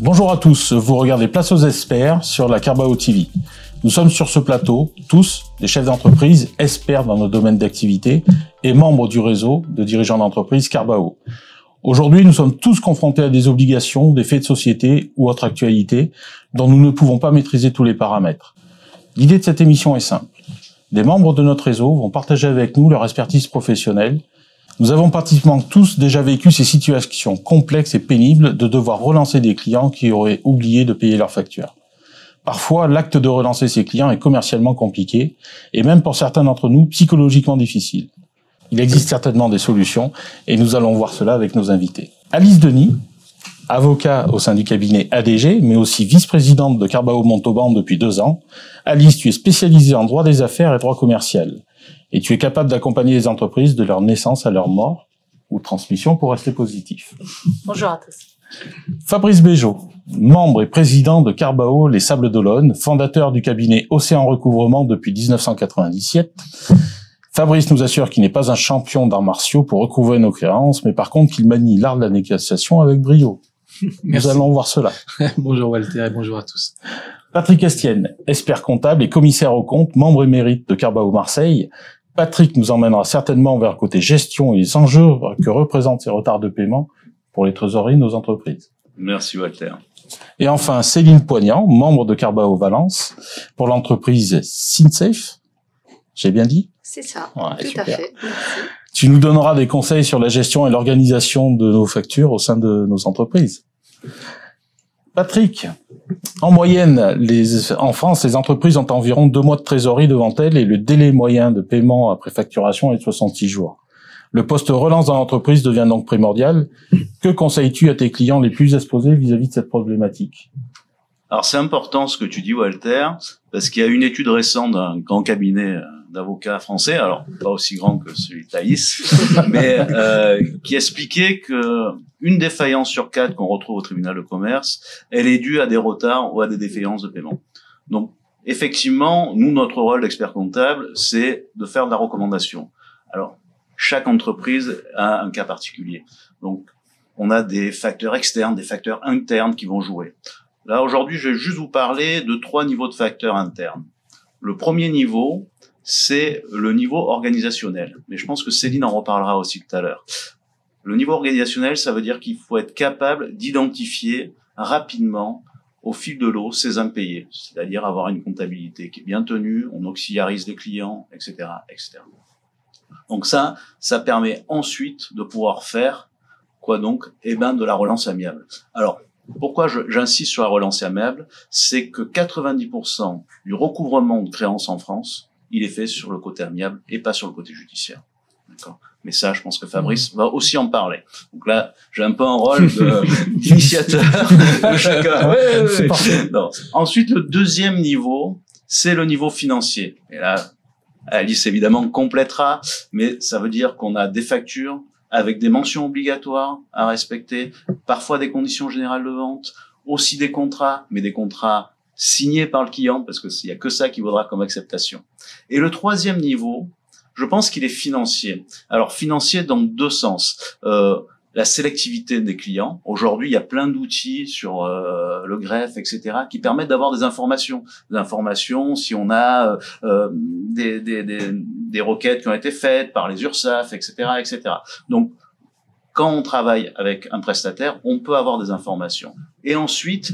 Bonjour à tous, vous regardez Place aux experts sur la Carbao TV. Nous sommes sur ce plateau, tous des chefs d'entreprise, experts dans nos domaines d'activité et membres du réseau de dirigeants d'entreprise Carbao. Aujourd'hui, nous sommes tous confrontés à des obligations, des faits de société ou autres actualités dont nous ne pouvons pas maîtriser tous les paramètres. L'idée de cette émission est simple. Des membres de notre réseau vont partager avec nous leur expertise professionnelle. Nous avons pratiquement tous déjà vécu ces situations complexes et pénibles de devoir relancer des clients qui auraient oublié de payer leurs factures. Parfois, l'acte de relancer ses clients est commercialement compliqué et même pour certains d'entre nous, psychologiquement difficile. Il existe certainement des solutions et nous allons voir cela avec nos invités. Alice Denis, avocat au sein du cabinet ADG, mais aussi vice-présidente de Carbao Montauban depuis 2 ans. Alice, tu es spécialisée en droit des affaires et droit commercial. Et tu es capable d'accompagner les entreprises de leur naissance à leur mort ou transmission pour rester positif. Bonjour à tous. Fabrice Béjot, membre et président de Carbao Les Sables d'Olonne, fondateur du cabinet Océan Recouvrement depuis 1997. Fabrice nous assure qu'il n'est pas un champion d'arts martiaux pour recouvrer nos créances, mais par contre qu'il manie l'art de la négociation avec brio. Nous allons voir cela. Bonjour Walter et bonjour à tous. Patrick Estienne, expert comptable et commissaire aux comptes, membre émérite de Carbao Marseille. Patrick nous emmènera certainement vers le côté gestion et les enjeux que représentent ces retards de paiement pour les trésoreries de nos entreprises. Merci Walter. Et enfin, Céline Poignant, membre de Carbao Valence, pour l'entreprise SynSafe. J'ai bien dit? C'est ça, ouais, tout super. à fait. Merci. Tu nous donneras des conseils sur la gestion et l'organisation de nos factures au sein de nos entreprises. Patrick, en moyenne, en France, les entreprises ont environ 2 mois de trésorerie devant elles et le délai moyen de paiement après facturation est de 66 jours. Le poste relance dans l'entreprise devient donc primordial. Que conseilles-tu à tes clients les plus exposés vis-à-vis de cette problématique? Alors c'est important ce que tu dis Walter, parce qu'il y a une étude récente d'un grand cabinet d'avocats français, alors pas aussi grand que celui de Thaïs, mais qui expliquait que une défaillance sur 4 qu'on retrouve au tribunal de commerce, elle est due à des retards ou à des défaillances de paiement. Donc effectivement, nous, notre rôle d'expert comptable, c'est de faire de la recommandation. Alors chaque entreprise a un cas particulier. Donc on a des facteurs externes, des facteurs internes qui vont jouer. Là, aujourd'hui, je vais juste vous parler de 3 niveaux de facteurs internes. Le premier niveau, c'est le niveau organisationnel. Mais je pense que Céline en reparlera aussi tout à l'heure. Le niveau organisationnel, ça veut dire qu'il faut être capable d'identifier rapidement, au fil de l'eau, ses impayés. C'est-à-dire avoir une comptabilité qui est bien tenue, on auxiliarise les clients, etc., etc. Donc ça permet ensuite de pouvoir faire, quoi donc? Eh ben, de la relance amiable. Alors, pourquoi j'insiste sur la relance amiable? C'est que 90% du recouvrement de créances en France, il est fait sur le côté amiable et pas sur le côté judiciaire. D'accord? Mais ça, je pense que Fabrice va aussi en parler. Donc là, j'ai un peu un rôle d'initiateur de chacun. C'est parfait. Non. Ensuite, le deuxième niveau, c'est le niveau financier. Et là, Alice évidemment complétera, mais ça veut dire qu'on a des factures avec des mentions obligatoires à respecter, parfois des conditions générales de vente, aussi des contrats, mais des contrats signés par le client, parce que il y a que ça qui vaudra comme acceptation. Et le troisième niveau, je pense qu'il est financier. Alors financier dans 2 sens. La sélectivité des clients. Aujourd'hui, il y a plein d'outils sur le greffe, etc., qui permettent d'avoir des informations. Des informations si on a des requêtes qui ont été faites par les URSSAF, etc., etc. Donc, quand on travaille avec un prestataire, on peut avoir des informations. Et ensuite,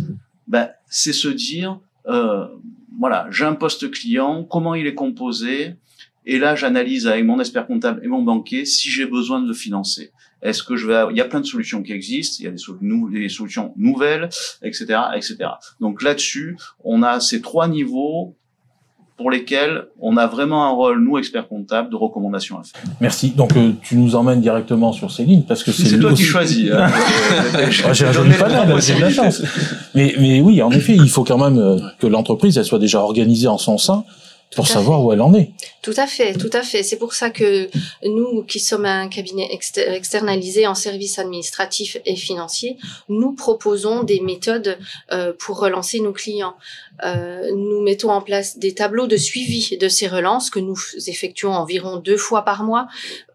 c'est se dire, voilà, j'ai un poste client, comment il est composé, et là, j'analyse avec mon expert comptable et mon banquier si j'ai besoin de le financer. Est-ce que il y a plein de solutions qui existent, il y a des solutions nouvelles, etc., etc. Donc là-dessus, on a ces 3 niveaux pour lesquels on a vraiment un rôle, nous, experts comptables, de recommandation à faire. Merci. Donc, tu nous emmènes directement sur Céline, parce que c'est toi qui choisis. Hein. J'ai un joli panel, j'ai de la chance. Mais oui, en effet, il faut quand même que l'entreprise, elle soit déjà organisée en son sein, pour savoir où elle en est. Tout à fait, tout à fait. C'est pour ça que nous, qui sommes un cabinet externalisé en services administratifs et financiers, nous proposons des méthodes pour relancer nos clients. Nous mettons en place des tableaux de suivi de ces relances que nous effectuons environ 2 fois par mois,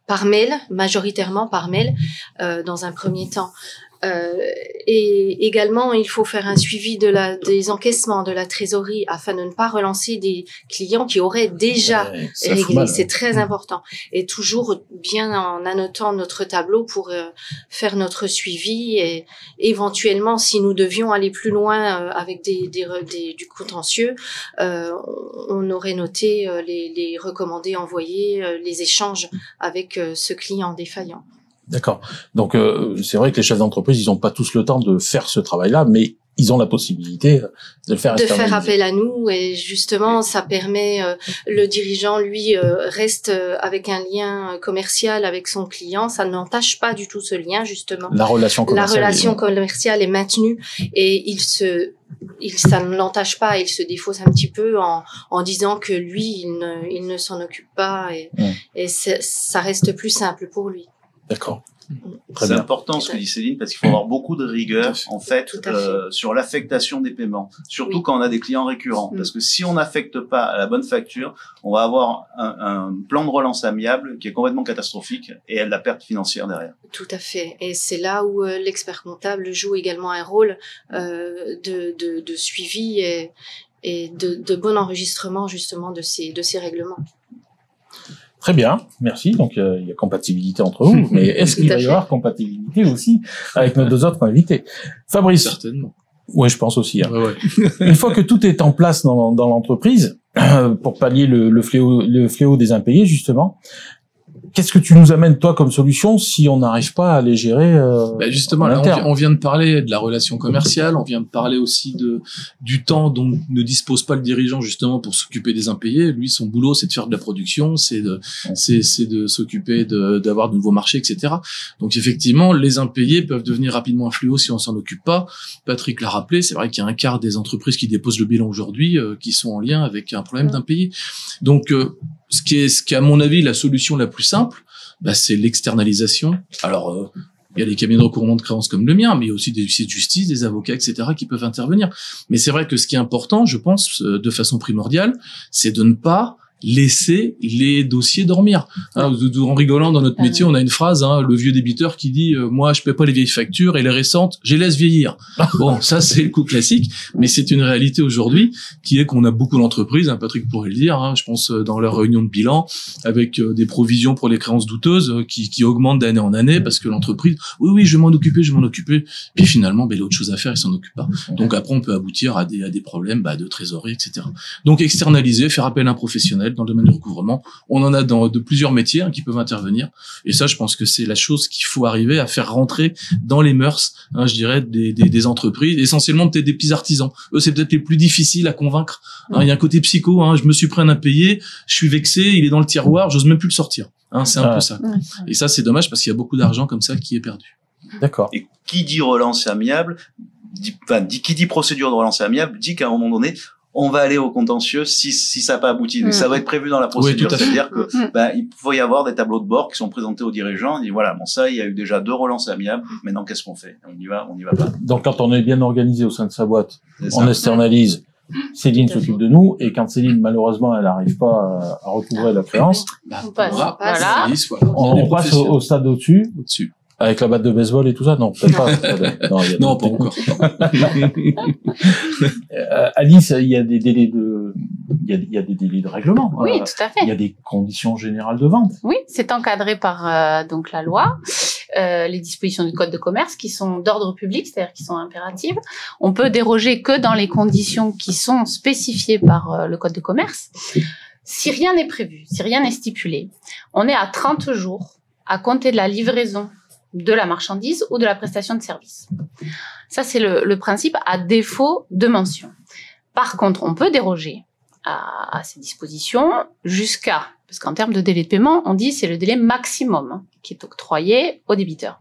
par mail, majoritairement par mail, dans un premier temps. Et également, il faut faire un suivi des encaissements de la trésorerie afin de ne pas relancer des clients qui auraient déjà réglé. C'est très important. Et toujours bien en annotant notre tableau pour faire notre suivi et éventuellement, si nous devions aller plus loin avec du contentieux, on aurait noté les recommandés envoyés, les échanges avec ce client défaillant. D'accord. Donc c'est vrai que les chefs d'entreprise, ils n'ont pas tous le temps de faire ce travail-là, mais ils ont la possibilité de le faire. De faire appel à nous, et justement, ça permet le dirigeant, lui, reste avec un lien commercial avec son client. Ça n'entache pas du tout ce lien, justement. La relation commerciale est maintenue, et ça ne l'entache pas. Il se défausse un petit peu en disant que lui, il ne s'en occupe pas, et ça reste plus simple pour lui. D'accord. C'est important ce que dit Céline, parce qu'il faut avoir beaucoup de rigueur en fait sur l'affectation des paiements, surtout quand on a des clients récurrents, parce que si on n'affecte pas à la bonne facture, on va avoir un plan de relance amiable qui est complètement catastrophique et la perte financière derrière. Tout à fait, et c'est là où l'expert comptable joue également un rôle de suivi et de bon enregistrement justement de ces règlements. Très bien, merci. Donc il y a compatibilité entre vous, mais est-ce qu'il va y avoir compatibilité aussi avec nos deux autres invités? Fabrice. Certainement. Oui, je pense aussi. Hein. Ouais. Une fois que tout est en place dans l'entreprise, pour pallier le fléau des impayés justement, qu'est-ce que tu nous amènes toi comme solution si on n'arrive pas à les gérer justement, là, on vient de parler de la relation commerciale, on vient de parler aussi du temps dont ne dispose pas le dirigeant justement pour s'occuper des impayés. Lui, son boulot, c'est de faire de la production, c'est de s'occuper d'avoir de nouveaux marchés, etc. Donc effectivement, les impayés peuvent devenir rapidement un fléau si on s'en occupe pas. Patrick l'a rappelé, c'est vrai qu'il y a un quart des entreprises qui déposent le bilan aujourd'hui qui sont en lien avec un problème d'impayés. Donc ce qui est à mon avis la solution la plus simple, c'est l'externalisation. Alors il y a les cabinets de recouvrement de créances comme le mien, mais il y a aussi des huissiers de justice, des avocats, etc. qui peuvent intervenir. Mais c'est vrai que ce qui est important, je pense, de façon primordiale, c'est de ne pas laisser les dossiers dormir. En rigolant, dans notre métier, on a une phrase, le vieux débiteur qui dit moi je paie pas les vieilles factures et les récentes je les laisse vieillir. Bon, ça c'est le coup classique, mais c'est une réalité aujourd'hui qui est qu'on a beaucoup d'entreprises, Patrick pourrait le dire, je pense dans leur réunion de bilan avec des provisions pour les créances douteuses qui augmentent d'année en année parce que l'entreprise oui je vais m'en occuper, puis finalement il a autre chose à faire, il s'en occupe pas. Donc après on peut aboutir à des problèmes de trésorerie, etc. Donc externaliser, faire appel à un professionnel dans le domaine du recouvrement. On en a de plusieurs métiers qui peuvent intervenir. Et ça, je pense que c'est la chose qu'il faut arriver à faire rentrer dans les mœurs, je dirais, des entreprises, essentiellement peut-être des petits artisans. Eux, c'est peut-être les plus difficiles à convaincre. Il y a un côté psycho, je me suis pris un impayé, je suis vexé, il est dans le tiroir, j'ose même plus le sortir. C'est un peu ça. Et ça, c'est dommage parce qu'il y a beaucoup d'argent comme ça qui est perdu. D'accord. Et qui dit relance amiable, qui dit procédure de relance amiable, dit qu'à un moment donné, on va aller au contentieux si ça n'a pas abouti. Mais ça va être prévu dans la procédure. Oui, c'est-à-dire que il faut y avoir des tableaux de bord qui sont présentés aux dirigeants. On dit voilà, ça, il y a eu déjà 2 relances amiables. Maintenant, qu'est-ce qu'on fait? On y va pas. Donc, quand on est bien organisé au sein de sa boîte, on externalise. Céline s'occupe de nous, et quand Céline, malheureusement, elle n'arrive pas à recouvrer la créance, on passe on passe au stade au-dessus. Avec la batte de baseball et tout ça? Non, peut-être pas. Non, pas encore. Alice, il y a des délais il y a des délais de règlement. Oui, tout à fait. Il y a des conditions générales de vente. Oui, c'est encadré par donc la loi, les dispositions du code de commerce qui sont d'ordre public, c'est-à-dire qui sont impératives. On peut déroger que dans les conditions qui sont spécifiées par le code de commerce. Si rien n'est prévu, si rien n'est stipulé, on est à 30 jours à compter de la livraison de la marchandise ou de la prestation de service. Ça, c'est le principe à défaut de mention. Par contre, on peut déroger à ces dispositions parce qu'en termes de délai de paiement, on dit c'est le délai maximum qui est octroyé au débiteur.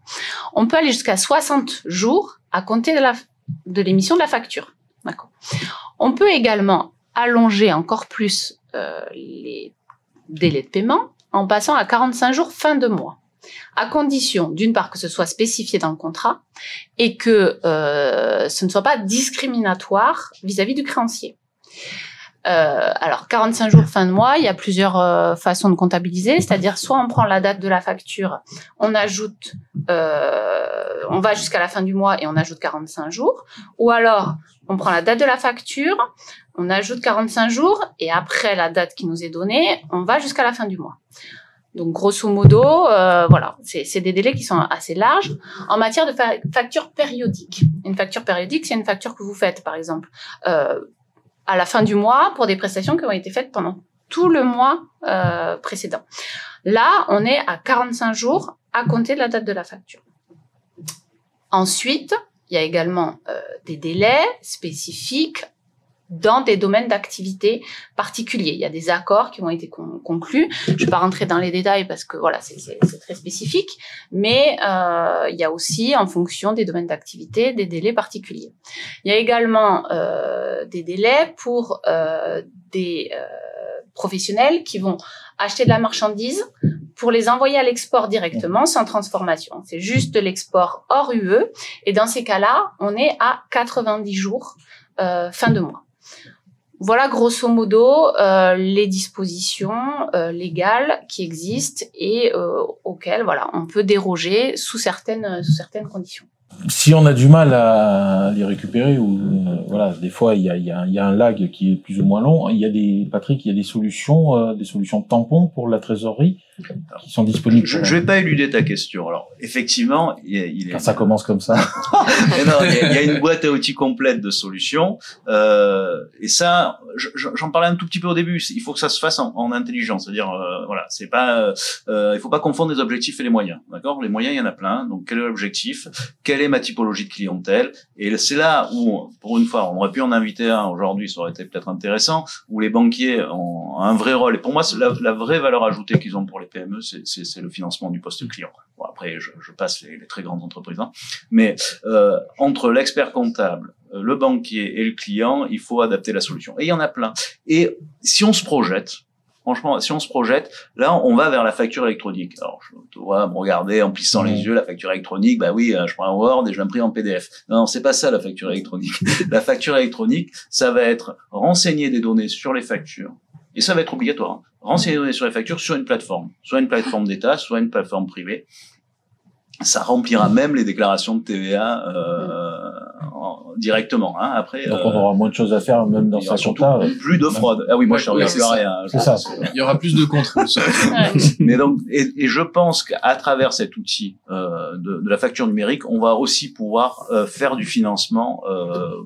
On peut aller jusqu'à 60 jours à compter de l'émission de la facture. D'accord. On peut également allonger encore plus les délais de paiement en passant à 45 jours fin de mois, à condition, d'une part, que ce soit spécifié dans le contrat et que ce ne soit pas discriminatoire vis-à-vis du créancier. Alors 45 jours fin de mois, il y a plusieurs façons de comptabiliser, c'est-à-dire soit on prend la date de la facture, on ajoute, on va jusqu'à la fin du mois et on ajoute 45 jours, ou alors on prend la date de la facture, on ajoute 45 jours et après la date qui nous est donnée, on va jusqu'à la fin du mois. Donc grosso modo, voilà, c'est des délais qui sont assez larges. En matière de facture périodique, une facture périodique, c'est une facture que vous faites, par exemple, à la fin du mois pour des prestations qui ont été faites pendant tout le mois précédent. Là, on est à 45 jours à compter de la date de la facture. Ensuite, il y a également des délais spécifiques dans des domaines d'activité particuliers. Il y a des accords qui ont été conclus. Je ne vais pas rentrer dans les détails parce que voilà, c'est très spécifique, mais il y a aussi, en fonction des domaines d'activité, des délais particuliers. Il y a également des délais pour des professionnels qui vont acheter de la marchandise pour les envoyer à l'export directement sans transformation. C'est juste de l'export hors UE. Et dans ces cas-là, on est à 90 jours fin de mois. Voilà grosso modo les dispositions légales qui existent et auxquelles voilà on peut déroger sous certaines conditions. Si on a du mal à les récupérer ou voilà, des fois il y a un lag qui est plus ou moins long. Il y a des solutions tampons pour la trésorerie qui sont disponibles. Je vais pas éluder ta question. Alors effectivement, quand ça commence comme ça. Il y a une boîte à outils complète de solutions et ça, j'en parlais un tout petit peu au début. Il faut que ça se fasse en intelligence, c'est-à-dire voilà, c'est pas, il faut pas confondre les objectifs et les moyens. D'accord, les moyens il y en a plein. Donc quel est l'objectif? Quelle est ma typologie de clientèle? Et c'est là où, pour une fois, on aurait pu en inviter un aujourd'hui, ça aurait été peut-être intéressant, où les banquiers ont un vrai rôle. Et pour moi, la vraie valeur ajoutée qu'ils ont pour les PME, c'est le financement du poste client. Bon, après, je passe les très grandes entreprises, hein. Mais entre l'expert comptable, le banquier et le client, il faut adapter la solution. Et il y en a plein. Et si on se projette, franchement, si on se projette, là, on va vers la facture électronique. Alors, je dois me regarder en plissant les yeux, la facture électronique, bah oui, je prends un Word et je l'imprime en PDF. Non, c'est pas ça, la facture électronique. La facture électronique, ça va être renseigner des données sur les factures. Et ça va être obligatoire, hein. Renseigner des données sur les factures sur une plateforme. Soit une plateforme d'État, soit une plateforme privée. Ça remplira même les déclarations de TVA directement. Hein. Après, donc on aura moins de choses à faire, même dans sa compta. Plus de fraude. Ah oui, moi je regarde rien. C'est ça. Il y aura plus de contrôle. Mais donc, et je pense qu'à travers cet outil de la facture numérique, on va aussi pouvoir faire du financement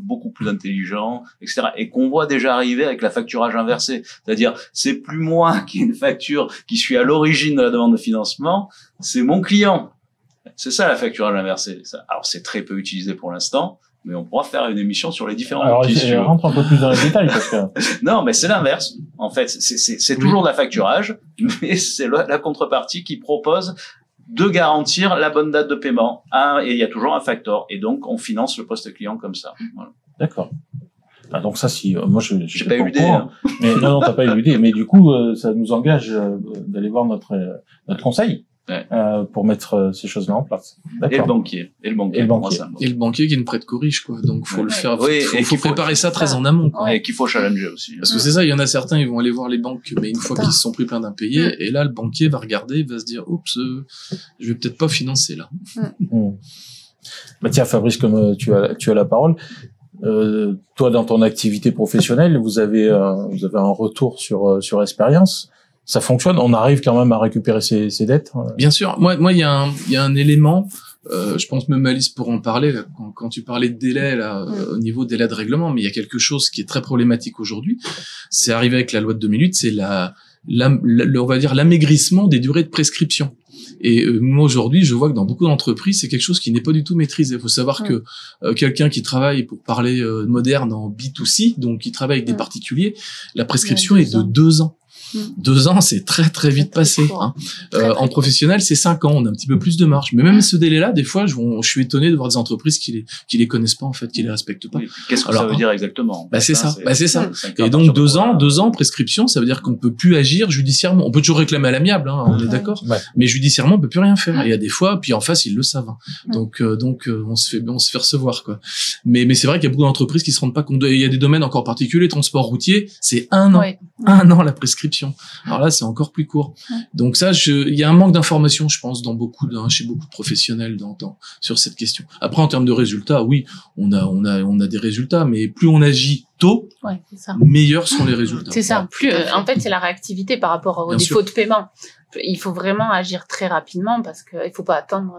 beaucoup plus intelligent, etc. Et qu'on voit déjà arriver avec la facturage inversé. C'est-à-dire, c'est plus moi qui ai une facture qui suis à l'origine de la demande de financement, c'est mon client. C'est ça la facturage inversé. Alors c'est très peu utilisé pour l'instant, mais on pourra faire une émission sur les différents outils. Alors je rentre un peu plus dans les détails parce que non, mais c'est l'inverse. En fait, c'est toujours de la facturage, mais c'est la contrepartie qui propose de garantir la bonne date de paiement. Et il y a toujours un facteur, et donc on finance le poste client comme ça. Voilà. D'accord. Ah, donc ça, si moi j'ai pas éludé, hein. Mais non, t'as pas éludé. Mais du coup, ça nous engage d'aller voir notre conseil. Ouais. Pour mettre ces choses-là en place. Et le banquier. Et le banquier qui ne prête qu'aux riches, quoi. Donc, faut le faire. Oui, il faut préparer ça très en amont, quoi. Et qu'il faut challenger aussi. Parce que c'est ça, il y en a certains, ils vont aller voir les banques, mais une fois qu'ils se sont pris plein d'impayés, et là, le banquier va regarder, il va se dire, oups, je vais peut-être pas financer, là. Bah, tiens, Fabrice, comme tu as la parole, toi, dans ton activité professionnelle, vous avez un retour sur expérience. Ça fonctionne, on arrive quand même à récupérer ses dettes. Bien sûr. Moi, il y a un élément. Je pense même Alice pourra en parler là, quand tu parlais de délai là, au niveau délai de règlement. Mais il y a quelque chose qui est très problématique aujourd'hui. C'est arrivé avec la loi de 2008. C'est on va dire l'amaigrissement des durées de prescription. Et moi aujourd'hui, je vois que dans beaucoup d'entreprises, c'est quelque chose qui n'est pas du tout maîtrisé. Il faut savoir que quelqu'un qui travaille, pour parler moderne, en B2C, donc qui travaille avec des particuliers, la prescription est de 2 ans. 2 ans, c'est très très vite passé. Hein. En professionnel, c'est 5 ans. On a un petit peu plus de marge. Mais même ce délai-là, des fois, je suis étonné de voir des entreprises qui les connaissent pas en fait, qui les respectent pas. Oui, qu'est-ce que ça veut dire exactement? C'est ça. Et donc 2 ans prescription, ça veut dire qu'on peut plus agir judiciairement. On peut toujours réclamer à l'amiable, hein, on est d'accord. Mais judiciairement, on peut plus rien faire. Il y a des fois, puis en face, ils le savent. Donc on se fait recevoir quoi. Mais c'est vrai qu'il y a beaucoup d'entreprises qui se rendent pas compte. Il y a des domaines encore particuliers, transport routier, c'est 1 an. 1 an la prescription. Alors là, c'est encore plus court. Donc ça, il y a un manque d'information, je pense, chez beaucoup de professionnels sur cette question. Après, en termes de résultats, oui, on a des résultats, mais plus on agit tôt, meilleurs sont les résultats. C'est ça. Plus, en fait, c'est la réactivité par rapport aux défauts de paiement. Il faut vraiment agir très rapidement parce que il faut pas attendre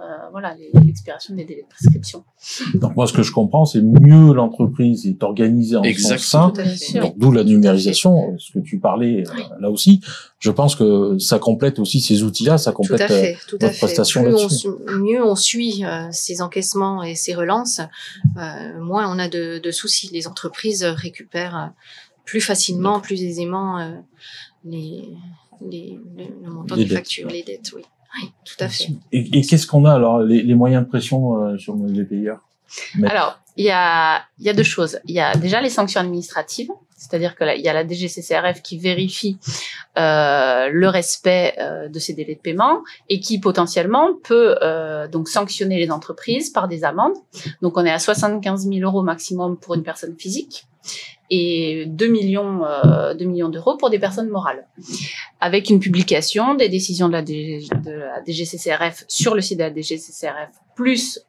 l'expiration des délais de prescription. Donc moi ce que je comprends c'est mieux l'entreprise est organisée en son sein, donc d'où la numérisation, ce que tu parlais là aussi. Je pense que ça complète aussi ces outils-là, ça complète notre prestation là-dessus. Mieux on suit ces encaissements et ces relances, moins on a de soucis. Les entreprises récupèrent plus facilement, plus aisément le montant des factures, les dettes, oui, tout à fait. Et qu'est-ce qu'on a alors, les moyens de pression sur les payeurs? Alors, il y a 2 choses. Il y a déjà les sanctions administratives, c'est-à-dire que il y a la DGCCRF qui vérifie le respect de ces délais de paiement et qui potentiellement peut donc sanctionner les entreprises par des amendes. Donc on est à 75 000 € maximum pour une personne physique et 2 millions d'euros pour des personnes morales, avec une publication des décisions de la DGCCRF sur le site de la DGCCRF, plus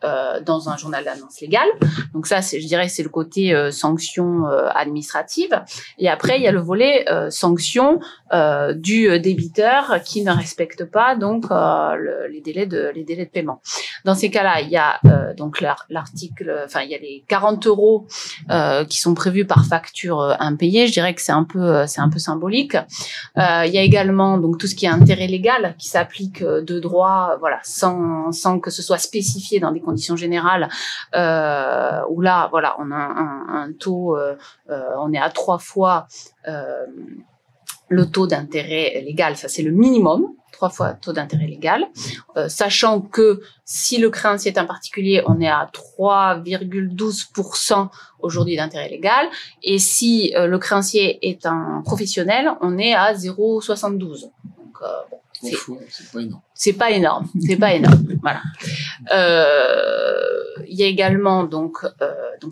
dans un journal d'annonce légale. Donc ça, je dirais, c'est le côté sanction administrative. Et après, il y a le volet sanction du débiteur qui ne respecte pas donc les délais de paiement. Dans ces cas-là, il y a donc l'article, enfin il y a les 40 € qui sont prévus par facture impayée. Je dirais que c'est un peu symbolique. Il y a également donc tout ce qui est intérêt légal qui s'applique de droit, voilà, sans que ce soit spécifié dans des conditions générales. Où là, voilà, on a un taux, on est à 3 fois le taux d'intérêt légal. Ça, c'est le minimum. 3 fois taux d'intérêt légal, sachant que si le créancier est un particulier, on est à 3,12% aujourd'hui d'intérêt légal, et si le créancier est un professionnel, on est à 0,72. Donc c'est pas énorme. C'est pas énorme. Voilà. Il y a également donc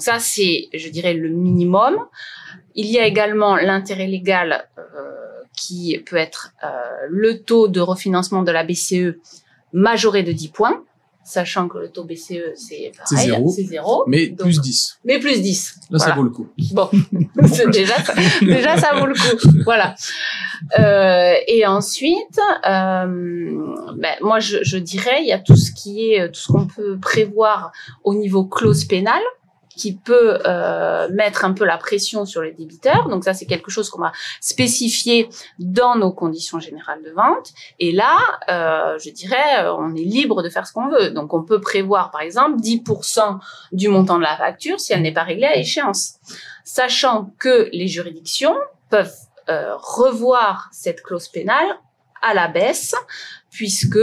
ça c'est, je dirais, le minimum. Il y a également l'intérêt légal qui peut être le taux de refinancement de la BCE majoré de 10 points, sachant que le taux BCE, c'est pareil, c'est 0. Mais donc, plus 10. Mais plus 10. Là, voilà. Ça vaut le coup. Bon, déjà, ça vaut le coup. Voilà. Et ensuite, moi, je dirais, il y a tout ce qu'on peut prévoir au niveau clause pénale, qui peut mettre un peu la pression sur les débiteurs. Donc ça, c'est quelque chose qu'on va spécifier dans nos conditions générales de vente. Et là, je dirais, on est libre de faire ce qu'on veut. Donc on peut prévoir, par exemple, 10% du montant de la facture si elle n'est pas réglée à échéance. Sachant que les juridictions peuvent revoir cette clause pénale à la baisse, puisque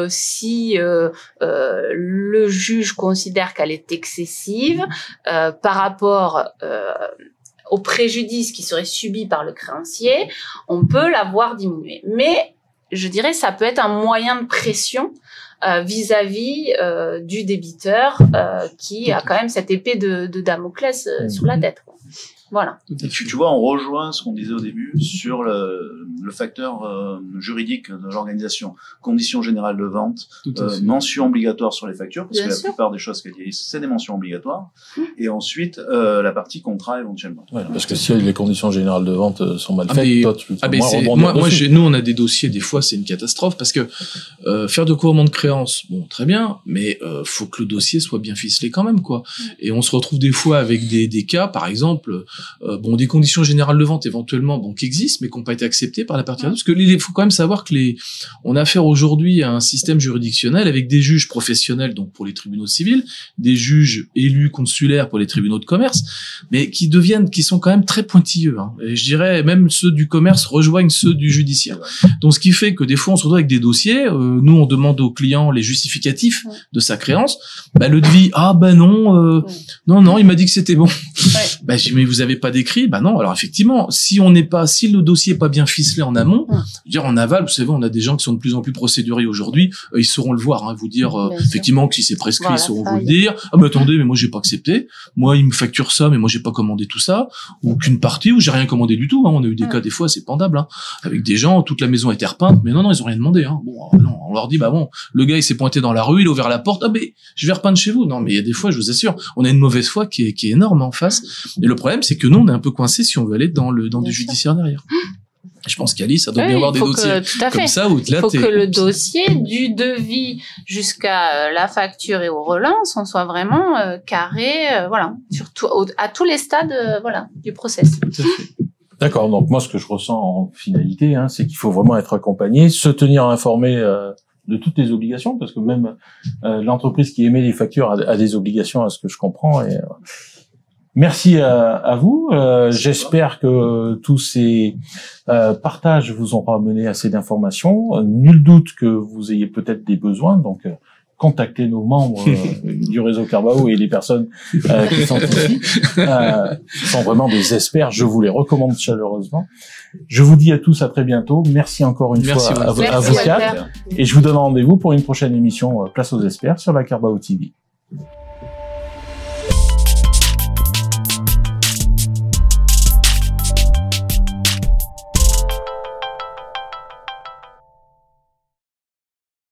si le juge considère qu'elle est excessive par rapport au préjudice qui serait subi par le créancier, on peut la voir diminuer. Mais je dirais ça peut être un moyen de pression vis-à-vis du débiteur qui a quand même cette épée de Damoclès sur la tête. Voilà. Tu vois, on rejoint ce qu'on disait au début sur le facteur juridique de l'organisation. Conditions générales de vente, mention obligatoire sur les factures, parce que la plupart des choses qu'elle dit, c'est des mentions obligatoires. Et ensuite, la partie contrat éventuellement. Ouais, parce que si les conditions générales de vente sont mal faites, toi, tu peux moi, chez nous, on a des dossiers, des fois, c'est une catastrophe, parce que faire de couvrement de créances, bon, très bien, mais faut que le dossier soit bien ficelé quand même, quoi. Et on se retrouve des fois avec des cas, par exemple, des conditions générales de vente éventuellement, qui existent, mais qui n'ont pas été acceptées par la partie adverse. Parce que il faut quand même savoir que on a affaire aujourd'hui à un système juridictionnel avec des juges professionnels, donc pour les tribunaux civils, des juges élus consulaires pour les tribunaux de commerce, mais qui sont quand même très pointilleux. Et je dirais même ceux du commerce rejoignent ceux du judiciaire. Donc ce qui fait que des fois on se retrouve avec des dossiers. Nous on demande au client les justificatifs de sa créance. Le devis, non, il m'a dit que c'était bon. Je dis, mais vous avez pas d'écrit? Non. Alors effectivement, si le dossier est pas bien ficelé en amont, je veux dire en aval, vous savez, on a des gens qui sont de plus en plus procéduriers aujourd'hui, ils sauront le voir, vous dire effectivement que si c'est prescrit, ils sauront vous le dire. Ah mais attendez, mais moi j'ai pas accepté. Moi il me facture ça, mais moi j'ai pas commandé tout ça, ou qu'une partie, ou j'ai rien commandé du tout. On a eu des cas des fois c'est pendable, avec des gens, toute la maison était repeinte, mais non, ils ont rien demandé. Non, on leur dit le gars il s'est pointé dans la rue, il a ouvert la porte, mais je vais repeindre chez vous. Non, mais il y a des fois, je vous assure, on a une mauvaise foi qui est énorme en face. Et le problème, c'est que nous, on est un peu coincé si on veut aller dans du judiciaire derrière. Je pense qu'Alice, ça doit bien avoir des dossiers comme ça où là, il faut que le dossier du devis jusqu'à la facture et aux relances, on soit vraiment carré, surtout à tous les stades, du process. D'accord. Donc moi, ce que je ressens en finalité, c'est qu'il faut vraiment être accompagné, se tenir informé de toutes les obligations, parce que même l'entreprise qui émet les factures a des obligations, à ce que je comprends. Et merci à vous. J'espère que tous ces partages vous ont ramené assez d'informations. Nul doute que vous ayez peut-être des besoins, donc contactez nos membres du réseau Carbao et les personnes qui sont ici, qui sont vraiment des experts. Je vous les recommande chaleureusement. Je vous dis à tous à très bientôt. Merci encore une fois à vous quatre. Et je vous donne rendez-vous pour une prochaine émission Place aux experts sur la Carbao TV.